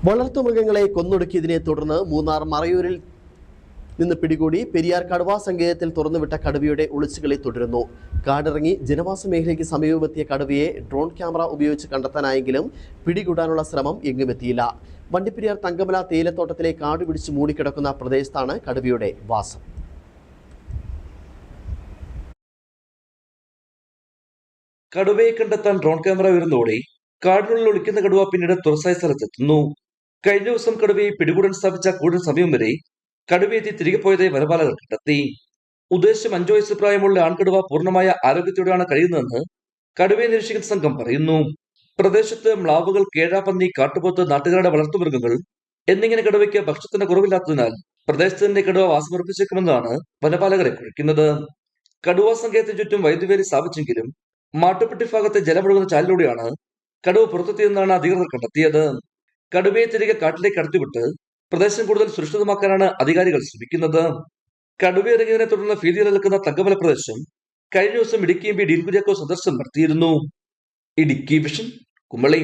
വളർത്തുമൃഗങ്ങളെ കൊന്നൊടുക്കിയതിനെ തുടർന്ന് മൂന്നാർ മറയൂരിൽ നിന്ന് പിടികൂടി പെരിയാർ കടുവാ സങ്കേതത്തിൽ തുറന്നുവിട്ട കടുവയുടെ ഒളിച്ചുകളി തുടരുന്നു. കാടിറങ്ങി ജനവാസ മേഖലയ്ക്ക് സമീപമെത്തിയ കടുവയെ ഡ്രോൺ ക്യാമറ ഉപയോഗിച്ച് കണ്ടെത്താനായെങ്കിലും പിടികൂടാനുള്ള ശ്രമം എങ്ങുമെത്തിയില്ല. വണ്ടിപ്പെരിയാർ തങ്കമല തേയിലത്തോട്ടത്തിലെ കാട് പിടിച്ച് മൂടിക്കിടക്കുന്ന പ്രദേശത്താണ് കടുവയുടെ വാസം. കടുവയെ കണ്ടെത്താൻ ഡ്രോൺ ക്യാമറ ഉയർന്നതോടെ കാടിനുള്ളിൽ ഒളിക്കുന്ന കടുവ പിന്നീട് തുറസായ സ്ഥലത്തെത്തുന്നു. കഴിഞ്ഞ ദിവസം കടുവയെ പിടികൂടാൻ സ്ഥാപിച്ച കൂടുതൽ സമയം വരെ കടുവയെത്തി തിരികെ പോയതായി വനപാലകർ കണ്ടെത്തി. ഉദ്ദേശം 5 വയസ്സ് പ്രായമുള്ള ആൺകടുവ പൂർണ്ണമായ ആരോഗ്യത്തോടെയാണ് കഴിയുന്നതെന്ന് കടുവയെ നിരീക്ഷിക്കുന്ന സംഘം പറയുന്നു. പ്രദേശത്ത് മ്ലാവുകൾ, കേഴാപ്പന്നി, കാട്ടുപോത്ത്, നാട്ടുകാരുടെ വളർത്തുമൃഗങ്ങൾ എന്നിങ്ങനെ കടുവയ്ക്ക് ഭക്ഷണത്തിന്റെ കുറവില്ലാത്തതിനാൽ പ്രദേശത്ത് തന്നെ കടുവ വാസമുറപ്പിച്ചേക്കുമെന്നാണ് വനപാലകരെ കുറിക്കുന്നത്. കടുവ സങ്കേതത്തിന് ചുറ്റും വൈദ്യുതിവേലി സ്ഥാപിച്ചെങ്കിലും മാട്ടുപ്പെട്ടി ഭാഗത്തെ ജലമൊഴുകുന്ന ചാലിലൂടെയാണ് കടുവ പുറത്തെത്തിയെന്നാണ് അധികൃതർ കണ്ടെത്തിയത്. കടുവയെ തിരികെ കാട്ടിലേക്ക് കടത്തിവിട്ട് പ്രദേശം കൂടുതൽ സുരക്ഷിതമാക്കാനാണ് അധികാരികൾ ശ്രമിക്കുന്നത്. കടുവ ഇറങ്ങിയതിനെ തുടർന്ന് ഭീതിയിൽ നിൽക്കുന്ന തങ്കമല പ്രദേശം കഴിഞ്ഞ ദിവസം ഇടുക്കി MP ഡീൻ കുര്യാക്കോസ് സന്ദർശനം നടത്തിയിരുന്നു. ഇടുക്കി വിഷൻ, കുമളി.